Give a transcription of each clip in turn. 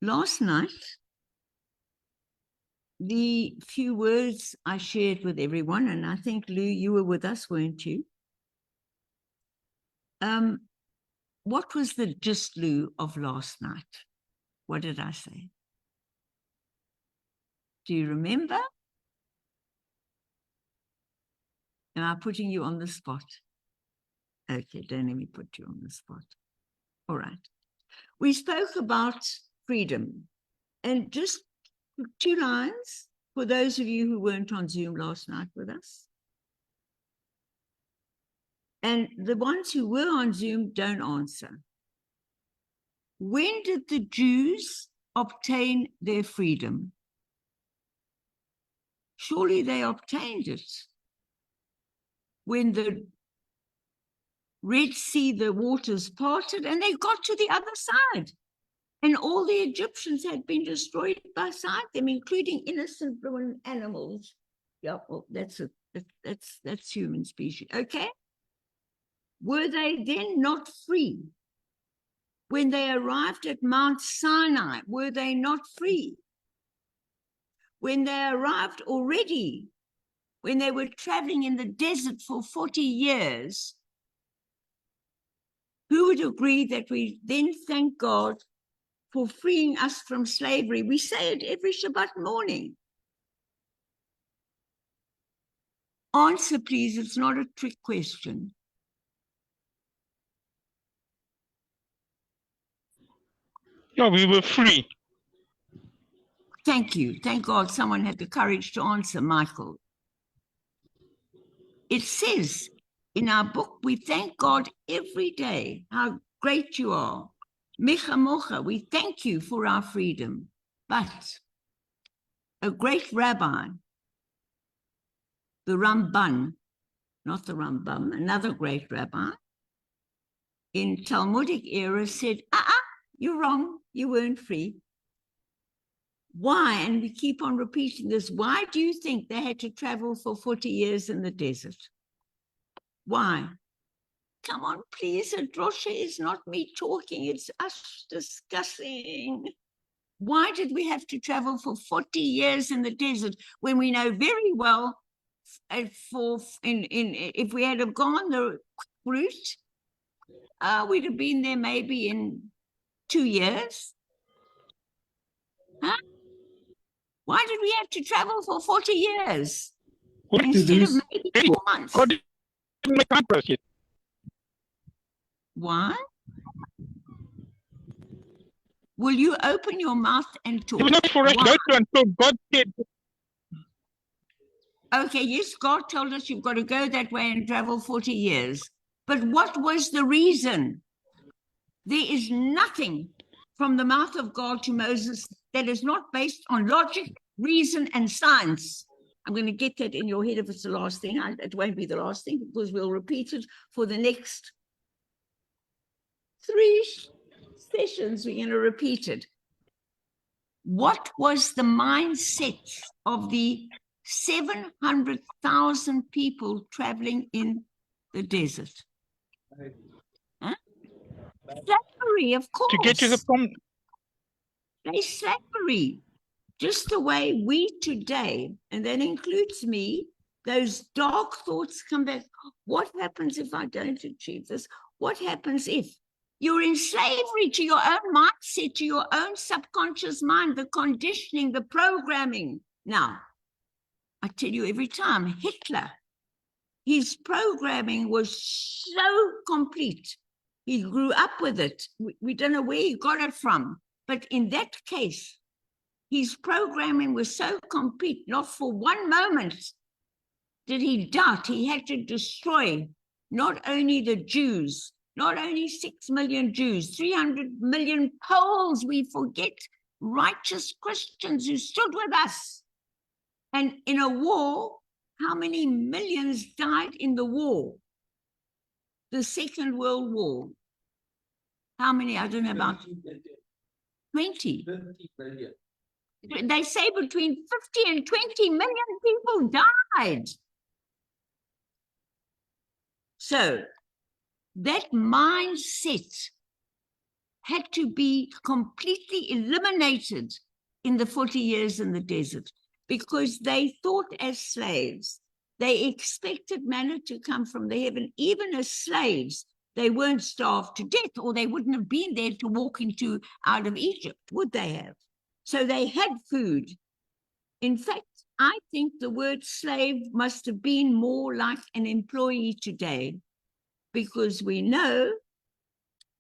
Last night, the few words I shared with everyone, and I think, Lou, you were with us, weren't you? What was the gist, Lou, of last night? What did I say? Do you remember? Am I putting you on the spot? Okay, don't let me put you on the spot. All right. We spoke about freedom, and just 2 lines for those of you who weren't on Zoom last night with us. And the ones who were on Zoom don't answer. When did the Jews obtain their freedom? Surely they obtained it when the Red Sea, the waters parted, and they got to the other side. And all the Egyptians had been destroyed beside them, including innocent animals. Yeah, well, that's human species. Okay. Were they then not free? When they arrived at Mount Sinai, were they not free? When they arrived already, when they were traveling in the desert for 40 years, who would agree that we then thank God for freeing us from slavery? We say it every Shabbat morning. Answer, please. It's not a trick question. Yeah, we were free. Thank you. Thank God someone had the courage to answer, Michael. It says in our book, we thank God every day. How great you are. Mecha mocha, we thank you for our freedom. But a great rabbi, the Ramban, not the Rambam, another great rabbi, in Talmudic era said, you're wrong, you weren't free. Why? And we keep on repeating this. Why do you think they had to travel for 40 years in the desert? Why? Come on, please. A drosha is not me talking. It's us discussing. Why did we have to travel for 40 years in the desert when we know very well if we had have gone the route, we'd have been there maybe in 2 years? Huh? Why did we have to travel for 40 years instead of maybe 4 months? God didn't make time for us yet. Why? Will you open your mouth and talk? It was not for us to go through until God said. Okay, yes, God told us you've got to go that way and travel 40 years. But what was the reason? There is nothing from the mouth of God to Moses that is not based on logic, reason, and science. I'm going to get that in your head if it's the last thing. It won't be the last thing because we'll repeat it for the next 3 sessions. We're going to repeat it. What was the mindset of the 700,000 people traveling in the desert? Huh? Slavery, of course. To get to the promise. They slavery. Just the way we today, and that includes me, those dark thoughts come back. What happens if I don't achieve this? What happens if? You're in slavery to your own mindset, to your own subconscious mind, the conditioning, the programming. Now, I tell you every time, Hitler, his programming was so complete. He grew up with it. We don't know where he got it from. But in that case, his programming was so complete, not for one moment did he doubt. He had to destroy not only the Jews, not only 6 million Jews, 300 million Poles, we forget, righteous Christians who stood with us. And in a war, how many millions died in the war? The Second World War. How many? I don't know, about 20. 50 million. They say between 50 and 20 million people died. So that mindset had to be completely eliminated in the 40 years in the desert, because they thought as slaves, they expected manna to come from the heaven. Even as slaves, they weren't starved to death, or they wouldn't have been there to walk out of Egypt, would they have? So they had food. In fact, I think the word slave must have been more like an employee today, because we know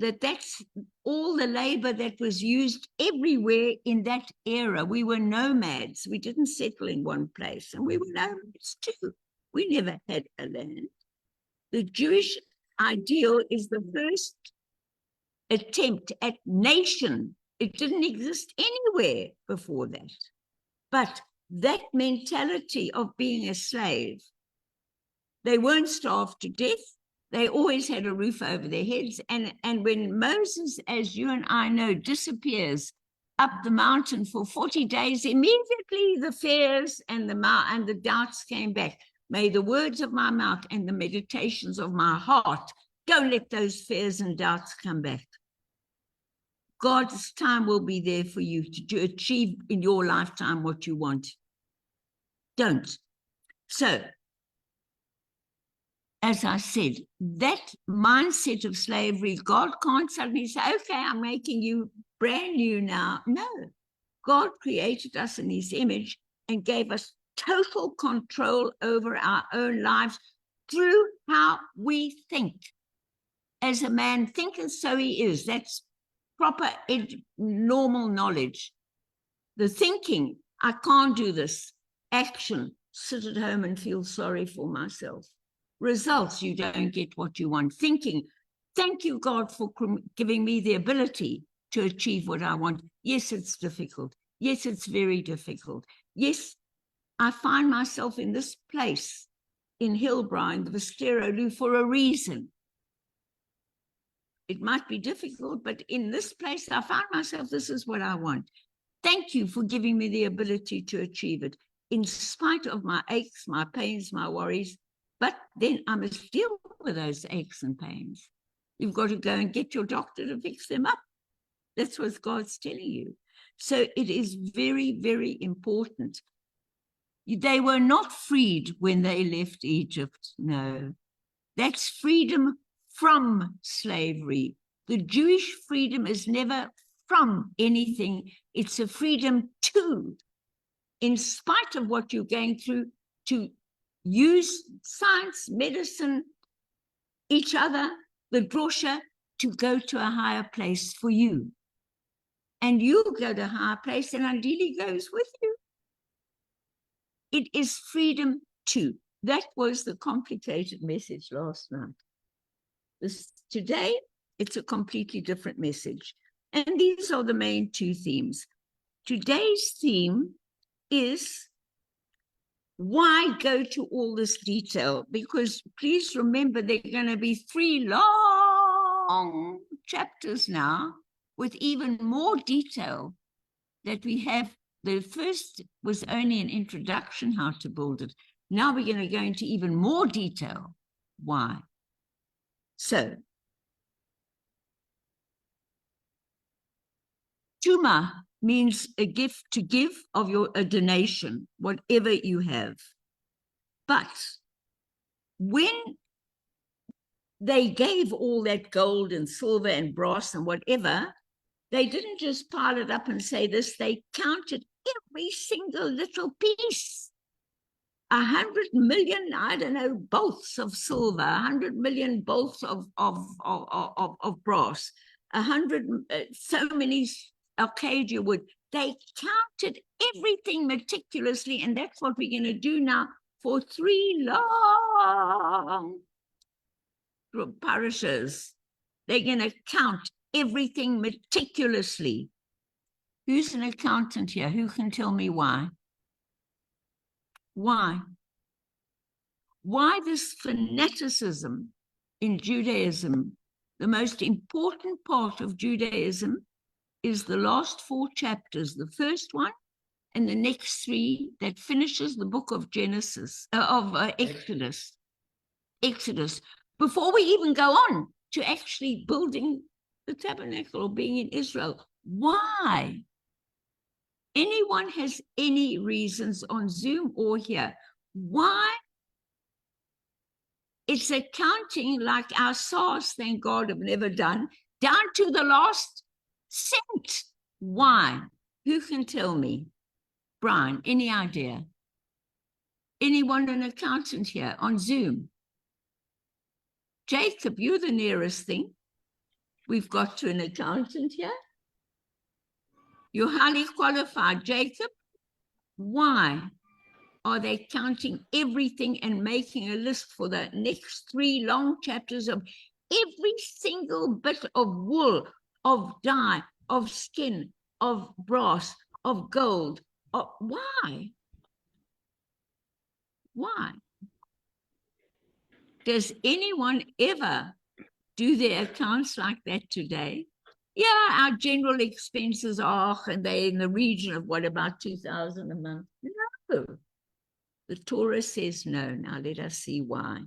that that's all the labor that was used everywhere in that era. We were nomads. We didn't settle in one place, and we were nomads too. We never had a land. The Jewish ideal is the first attempt at nation. It didn't exist anywhere before that. But that mentality of being a slave, they weren't starved to death. They always had a roof over their heads. And when Moses, as you and I know, disappears up the mountain for 40 days, immediately the fears and the doubts came back. May the words of my mouth and the meditations of my heart, don't let those fears and doubts come back. God's time will be there for you to achieve in your lifetime what you want. Don't. So, as I said, that mindset of slavery, God can't suddenly say, okay, I'm making you brand new now. No, God created us in his image and gave us total control over our own lives through how we think. As a man thinketh, so he is. That's proper normal knowledge. The thinking, I can't do this. Action, sit at home and feel sorry for myself. Results, you don't get what you want. Thinking, thank you, God, for giving me the ability to achieve what I want. Yes, it's difficult. Yes, it's very difficult. Yes, I find myself in this place in Hillbrow, in the Vistero Lou, for a reason. It might be difficult, but in this place, I found myself, this is what I want. Thank you for giving me the ability to achieve it, in spite of my aches, my pains, my worries. But then I must deal with those aches and pains. You've got to go and get your doctor to fix them up. That's what God's telling you. So it is very, very important. They were not freed when they left Egypt. No, that's freedom from slavery. The Jewish freedom is never from anything. It's a freedom to, in spite of what you're going through, to use science, medicine, each other, the Drosha, to go to a higher place for you. And you'll go to a higher place, and ideally goes with you. It is freedom to. That was the complicated message last night. Today, it's a completely different message. And these are the main two themes. Today's theme is, why go to all this detail? Because please remember, there are going to be 3 long chapters now with even more detail that we have. The first was only an introduction, how to build it. Now we're going to go into even more detail. Why? So, Teruma means a gift, to give of a donation, whatever you have. But when they gave all that gold and silver and brass and whatever, they didn't just pile it up and say this, they counted every single little piece. 100 million, I don't know, bolts of silver, 100 million bolts of brass, 100, so many Arcadia wood. They counted everything meticulously, and that's what we're going to do now for 3 long parishes. They're going to count everything meticulously. Who's an accountant here? Who can tell me why? Why? Why this fanaticism in Judaism? The most important part of Judaism is the last 4 chapters, the first one and the next 3 that finishes the book of Exodus. Before we even go on to actually building the tabernacle or being in Israel. Why? Anyone has any reasons on Zoom or here? Why? It's accounting like our SARS, thank God, have never done, down to the last cent. Why? Who can tell me? Brian, any idea? Anyone an accountant here on Zoom? Jacob, you're the nearest thing we've got to an accountant here. You're highly qualified, Jacob. Why are they counting everything and making a list for the next 3 long chapters of every single bit of wool, of dye, of skin, of brass, of gold? Why? Why? Does anyone ever do their accounts like that today? Yeah, our general expenses are, and they're in the region of what, about 2,000 a month? No. The Torah says no. Now let us see why.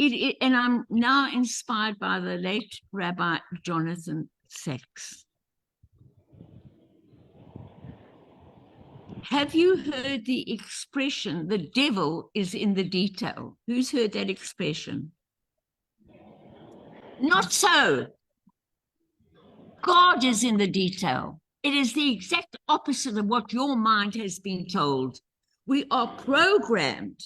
And I'm now inspired by the late Rabbi Jonathan Sacks. Have you heard the expression, the devil is in the detail? Who's heard that expression? Not so. God is in the detail. It is the exact opposite of what your mind has been told. We are programmed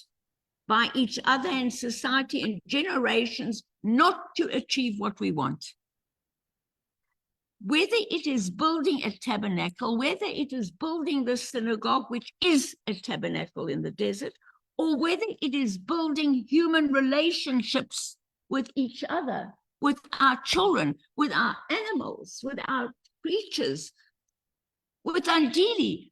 by each other and society and generations not to achieve what we want. Whether it is building a tabernacle, whether it is building the synagogue, which is a tabernacle in the desert, or whether it is building human relationships with each other, with our children, with our animals, with our creatures, with Andili,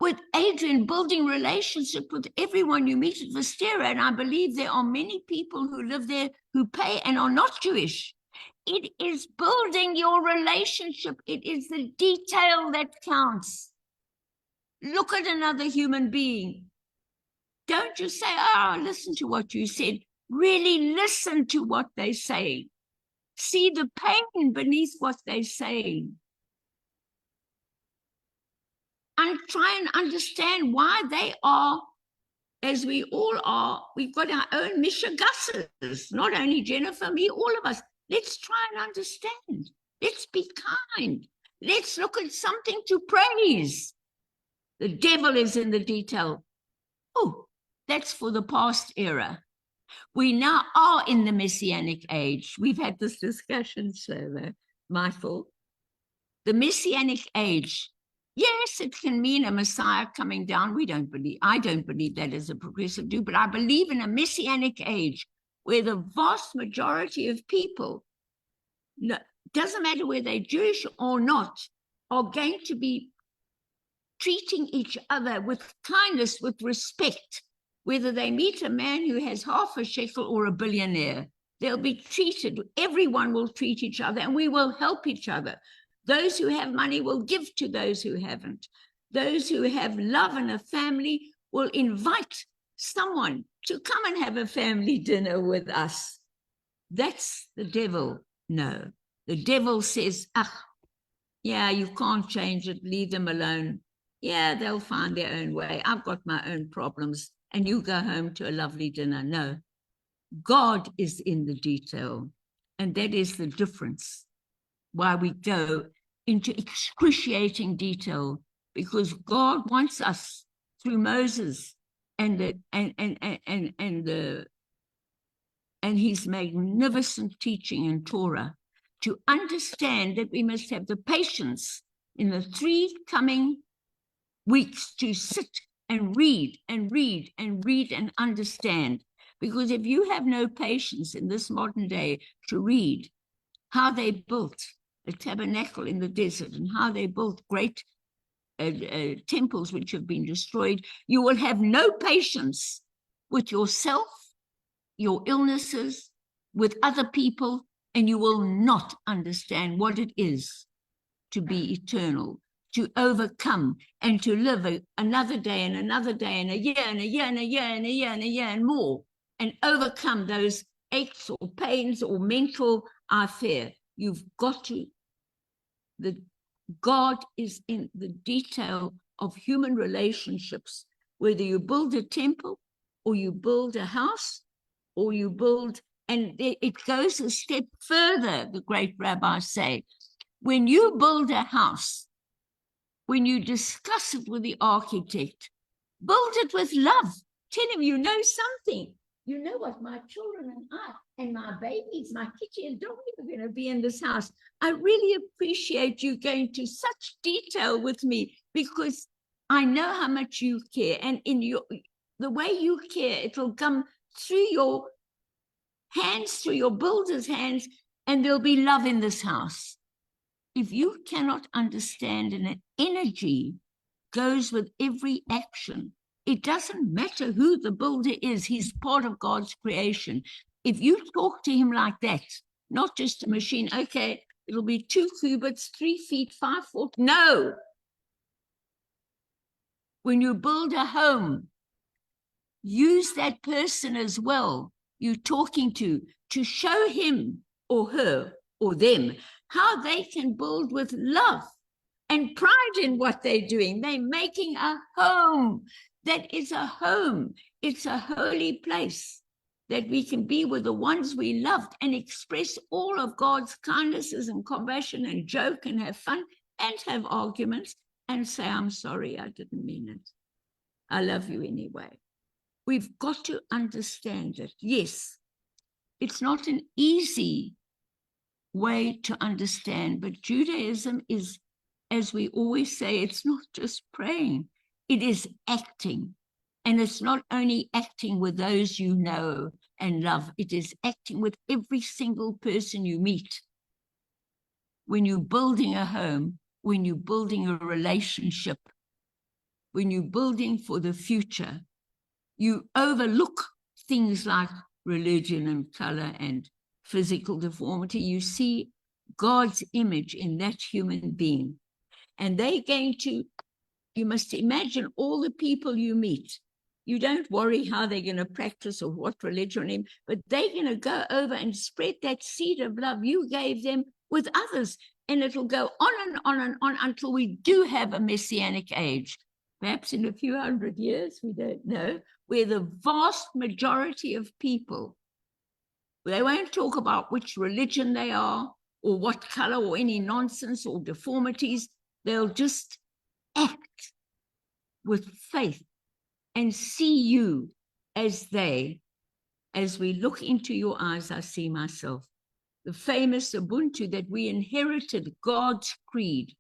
with Adrian, building relationship with everyone you meet at Vistera. And I believe there are many people who live there who pay and are not Jewish. It is building your relationship. It is the detail that counts. Look at another human being. Don't just say, oh, listen to what you said. Really listen to what they say. See the pain beneath what they're saying. And try and understand why they are, as we all are. We've got our own Mishigasses, not only Jennifer, me, all of us. Let's try and understand. Let's be kind. Let's look at something to praise. The devil is in the detail. Oh, that's for the past era. We now are in the Messianic age. We've had this discussion, so Michael. The Messianic age. Yes, it can mean a Messiah coming down. I don't believe that as a progressive do, but I believe in a Messianic age where the vast majority of people, doesn't matter whether they're Jewish or not, are going to be treating each other with kindness, with respect, whether they meet a man who has half a shekel or a billionaire. They'll be treated, everyone will treat each other, and we will help each other. Those who have money will give to those who haven't. Those who have love and a family will invite someone to come and have a family dinner with us. That's the devil. No, the devil says, yeah, you can't change it. Leave them alone. Yeah, they'll find their own way. I've got my own problems, and you go home to a lovely dinner. No, God is in the detail, and that is the difference. Why we go into excruciating detail, because God wants us through Moses and his magnificent teaching in Torah to understand that we must have the patience in the 3 coming weeks to sit and read and read and read and understand. Because if you have no patience in this modern day to read how they built a tabernacle in the desert and how they built great temples which have been destroyed, you will have no patience with yourself, your illnesses, with other people, and you will not understand what it is to be eternal, to overcome and to live another day and another day and a year and a year and a year and a year and a year and more, and overcome those aches or pains or mental, I fear. You've got to, God is in the detail of human relationships, whether you build a temple or you build a house or you build, and it goes a step further, the great rabbis say. When you build a house, when you discuss it with the architect, build it with love. Tell him you know something. You know what, my children and I and my babies, my kitty and doggy are going to be in this house. I really appreciate you going to such detail with me because I know how much you care. And in the way you care, it will come through your hands, through your builder's hands, and there'll be love in this house. If you cannot understand, and an energy goes with every action, it doesn't matter who the builder is, he's part of God's creation. If you talk to him like that, not just a machine, okay, it'll be 2 cubits, 3 feet, 5 foot. No. When you build a home, use that person as well you're talking to show him or her or them how they can build with love and pride in what they're doing. They're making a home that is a home. It's a holy place that we can be with the ones we loved and express all of God's kindnesses and compassion and joke and have fun and have arguments and say, I'm sorry, I didn't mean it. I love you anyway. We've got to understand it. Yes, it's not an easy way to understand, but Judaism is, as we always say, it's not just praying, it is acting. And it's not only acting with those you know and love, it is acting with every single person you meet. When you're building a home, when you're building a relationship, when you're building for the future, you overlook things like religion and color and physical deformity. You see God's image in that human being. And they're going to, you must imagine all the people you meet. You don't worry how they're going to practice or what religion, but they're going to go over and spread that seed of love you gave them with others. And it'll go on and on and on until we do have a messianic age. Perhaps in a few hundred years, we don't know, where the vast majority of people, they won't talk about which religion they are or what color or any nonsense or deformities. They'll just act with faith and see you as they. As we look into your eyes, I see myself. The famous Ubuntu that we inherited, God's creed.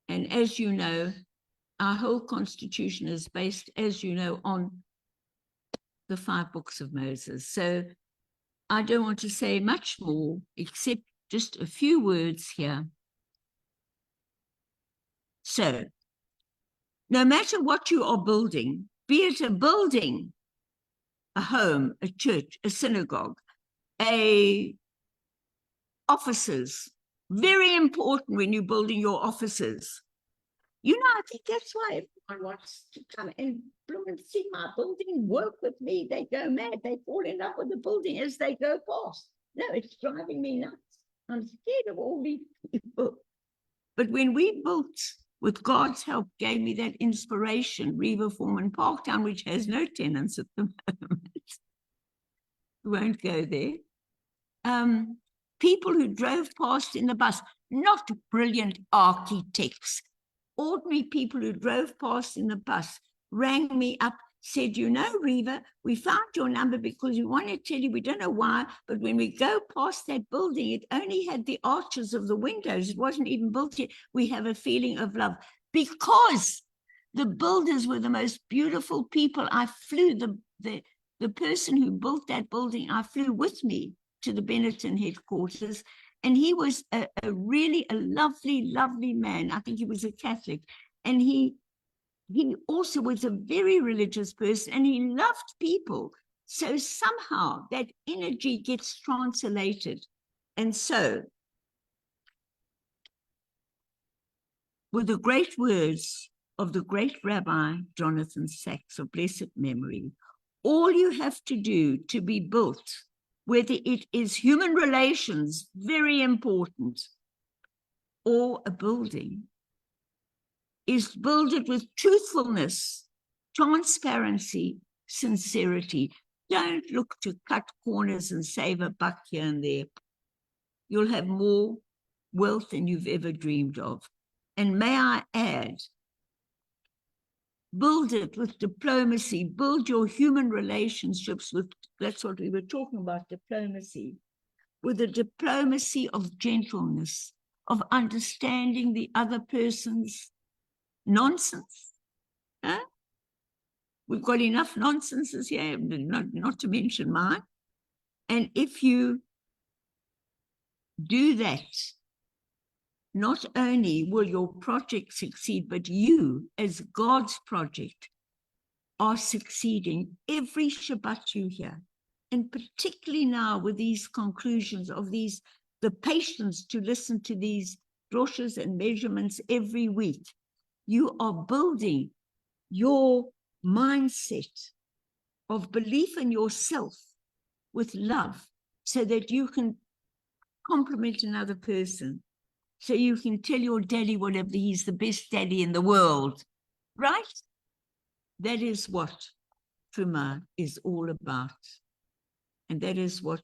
And as you know, our whole constitution is based, as you know, on the 5 books of Moses. So I don't want to say much more, except just a few words here. So no matter what you are building, be it a building, a home, a church, a synagogue, offices, very important when you're building your offices. You know, I think that's why everyone wants to come and see my building, work with me. They go mad. They fall in love with the building as they go past. No, it's driving me nuts. I'm scared of all these people. But when we built, with God's help, gave me that inspiration, River Foreman Parktown, which has no tenants at the moment. We won't go there. People who drove past in the bus, not brilliant architects, ordinary people who drove past in the bus, rang me up, said, you know, Reva, we found your number because we want to tell you, we don't know why, but when we go past that building, it only had the arches of the windows. It wasn't even built yet. We have a feeling of love because the builders were the most beautiful people. I flew, the person who built that building, I flew with me to the Benetton headquarters. And he was a really lovely, lovely man. I think he was a Catholic. And he also was a very religious person, and he loved people. So somehow that energy gets translated. And so were the great words of the great Rabbi Jonathan Sacks of blessed memory. All you have to do to be built, whether it is human relations, very important, or a building, is build it with truthfulness, transparency, sincerity. Don't look to cut corners and save a buck here and there. You'll have more wealth than you've ever dreamed of. And may I add, build it with diplomacy, build your human relationships with, that's what we were talking about, diplomacy, with a diplomacy of gentleness, of understanding the other person's nonsense. Huh? We've got enough nonsenses here, not to mention mine. And if you do that, not only will your project succeed, but you, as God's project, are succeeding every Shabbat you hear. And particularly now with these conclusions of these, the patience to listen to these droshas and measurements every week, you are building your mindset of belief in yourself with love so that you can compliment another person. So you can tell your daddy whatever, he's the best daddy in the world, right? That is what Teruma is all about. And that is what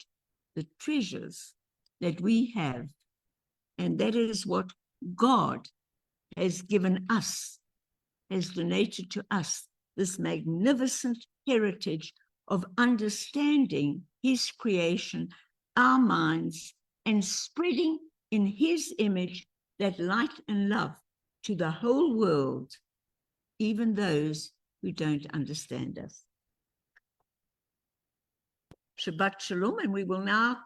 the treasures that we have, and that is what God has given us, has donated to us, this magnificent heritage of understanding his creation, our minds, and spreading in his image that light and love to the whole world, even those who don't understand us. Shabbat Shalom, and we will now